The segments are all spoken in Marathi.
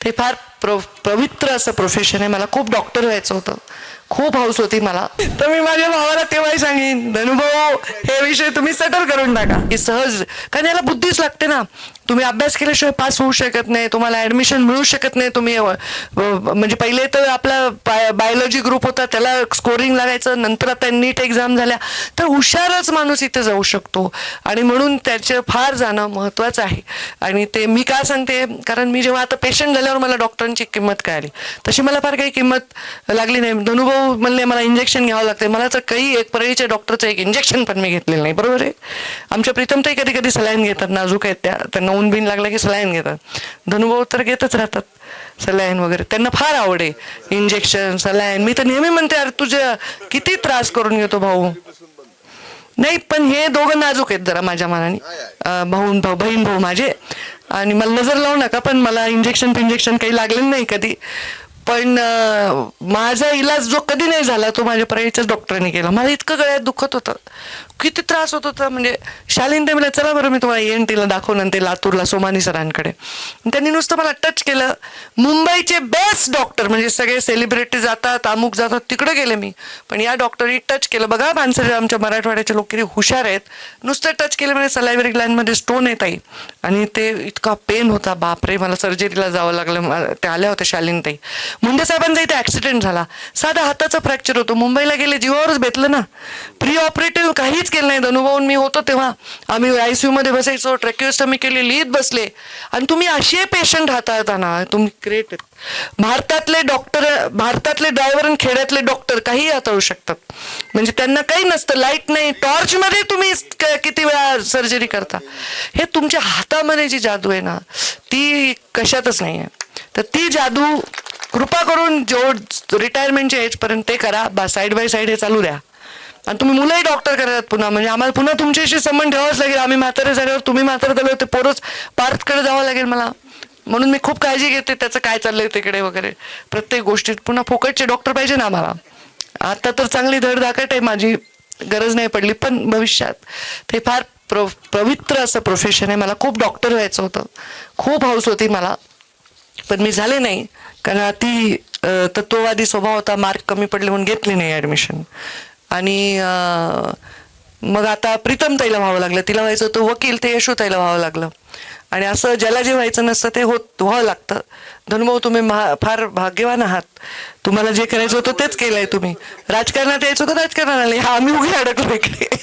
ते फार पवित्र असं प्रोफेशन आहे. मला खूप डॉक्टर व्हायचं होतं, खूप हौस होती मला. तर मी माझ्या भावाला तेव्हाही सांगेन, धनुभाऊ हे विषय तुम्ही सेटल करून टाका. ही सहज, कारण याला बुद्धीच लागते ना. तुम्ही अभ्यास केल्याशिवाय पास होऊ शकत नाही, तुम्हाला ऍडमिशन मिळू शकत नाही. तुम्ही म्हणजे पहिले तर आपला बायोलॉजी ग्रुप होता, त्याला स्कोरिंग लागायचं. नंतर आता नीट एक्झाम झाल्या, तर हुशारच माणूस इथे जाऊ शकतो. आणि म्हणून त्याचे फार जाणं महत्त्वाचं आहे. आणि ते मी का सांगते, कारण मी जेव्हा आता पेशंट झाल्यावर मला डॉक्टरांची किंमत कळाली. तशी मला फार काही किंमत लागली नाही. धनुभाऊ म्हणले मला इंजेक्शन घ्यावं लागते. मला तर काही एक परळीच्या डॉक्टरचं एक इंजेक्शन पण मी घेतलेलं नाही. बरोबर आहे. आमच्या प्रीतमताई कधी कधी सलाईन घेतात, नाजूक आहेत त्या, त्यांना ऊन बिन लागला की सलाईन घेतात. धनुभाऊ तर घेतच राहतात सलाईन वगैरे. त्यांना फार आवड आहे इंजेक्शन, सलाईन. मी तर नेहमी म्हणते, अरे तुझ्या किती त्रास करून घेतो भाऊ. नाही, पण हे दोघं नाजूक आहेत जरा माझ्या मनाने, बहीण भाऊ माझे. आणि मला नजर लावू नका, पण मला इंजेक्शन काही लागलेलं नाही कधी. पण माझा इलाज जो कधी नाही झाला तो माझ्या प्राईच्याच डॉक्टरांनी केला. मला इतकं गळ्यात दुखत होतं, किती त्रास होत होता. म्हणजे शालीन ते मला, चला बरं मी तुम्हाला ENTला दाखवून ते लातूरला सोमानी सरांकडे. त्यांनी नुसतं मला टच केलं. मुंबईचे बेस्ट डॉक्टर, म्हणजे सगळे सेलिब्रिटी जातात, अमुक जातात, तिकडे गेले मी. पण या डॉक्टरनी टच केलं. बघा माणसं, आमच्या मराठवाड्याचे लोक किती हुशार आहेत. नुसतं टच केलं म्हणजे सलायव्हरी ग्लँडमध्ये स्टोन येत आहे. आणि ते इतका पेन होता, बापरे. मला सर्जरीला जावं लागलं. ते आल्या होत्या शालीनताई. मुंडे साहेबांचा इथे ऍक्सिडेंट झाला, साधा हाताचा फ्रॅक्चर होतो. मुंबईला गेले, जीवावरच बेतलं ना. प्री ऑपरेटिव्ह काहीच केलं नाही. धनुभाऊन मी होतो तेव्हा आम्ही ICU मध्ये बसायचो, ट्रॅक्युस्टमी केली, लिहित बसले. आणि तुम्ही असे पेशंट हाताळताना तुम्ही ग्रेट. भारतातले डॉक्टर, भारतातले ड्रायव्हर आणि खेड्यातले डॉक्टर काही हाताळू शकतात. म्हणजे त्यांना काही नसतं, लाईट नाही, टॉर्च मध्ये तुम्ही किती वेळा सर्जरी करता. हे तुमच्या हातामध्ये जी जादू आहे ना, ती कशातच नाही आहे. तर ती जादू कृपा करून जो रिटायरमेंटच्या एजपर्यंत ते करा. साईड बाय साईड हे चालू द्या. आणि तुम्ही मुलंही डॉक्टर करतात पुन्हा, म्हणजे आम्हाला पुन्हा तुमच्याशी संबंध ठेवाच लागेल. आम्ही म्हातारे झाल्यावर, तुम्ही म्हातारे झाल्यावर ते पोरच पार्थकडे जावं लागेल मला. म्हणून मी खूप काळजी घेते त्याचं काय चाललंय तिकडे वगैरे. प्रत्येक गोष्टीत पुन्हा फुकटचे डॉक्टर पाहिजे ना आम्हाला. आता तर चांगली धडधाकट आहे, माझी गरज नाही पडली. पण भविष्यात ते फार पवित्र असं प्रोफेशन आहे. मला खूप डॉक्टर व्हायचं होतं, खूप हौस होती मला. पण मी झाले नाही, कारण अति तत्ववादी स्वभाव होता. मार्क कमी पडले म्हणून घेतले नाही ॲडमिशन. आणि मग आता प्रीतमताईला व्हावं लागलं. तिला व्हायचं होतं वकील, ते यशोताईला व्हावं लागलं. आणि असं ज्याला जे व्हायचं नसतं ते व्हावं लागतं. धनुभाऊ तुम्ही फार भाग्यवान आहात. तुम्हाला जे करायचं होतं तेच केलंय तुम्ही. राजकारणात यायचं होतं, राजकारणात आले. हा आम्ही उघे अडकलो इकडे.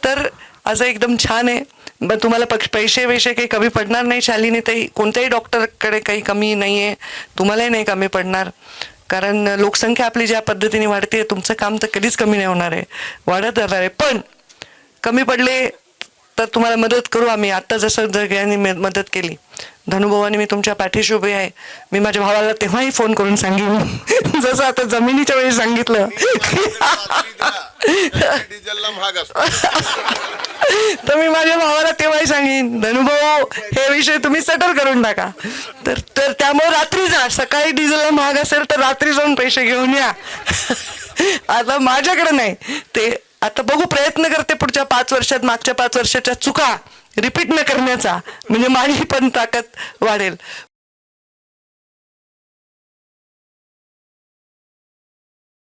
तर असं एकदम छान आहे. मग तुम्हाला पैसे काही कमी पडणार नाही. शालिनी ताई, कोणत्याही डॉक्टरकडे काही कमी नाही आहे, तुम्हालाही नाही कमी पडणार. कारण लोकसंख्या आपली ज्या पद्धतीने वाढते, तुमचं काम तर कधीच कमी नाही होणार आहे, वाढत राहणार आहे. पण कमी पडले तर तुम्हाला मदत करू आम्ही. आत्ता जसं सगळ्यांनी मदत केली, धनुभावानी मी तुमच्या पाठीशी उभे आहे. मी माझ्या भावाला तेव्हाही फोन करून सांगेन, जसं आता जमिनीच्या वेळी सांगितलं. तर मी माझ्या भावाला तेव्हाही सांगेन, धनुभाऊ हे विषय तुम्ही सेटल करून टाका. तर त्यामुळे रात्री जा. सकाळी डिझेलला महाग असेल तर रात्री जाऊन पैसे घेऊन या. आता माझ्याकडे नाही ते. आता बघू, प्रयत्न करते पुढच्या 5 वर्षात मागच्या 5 वर्षाच्या चुका रिपीट न करण्याचा, म्हणजे माझी पण ताकद वाढेल.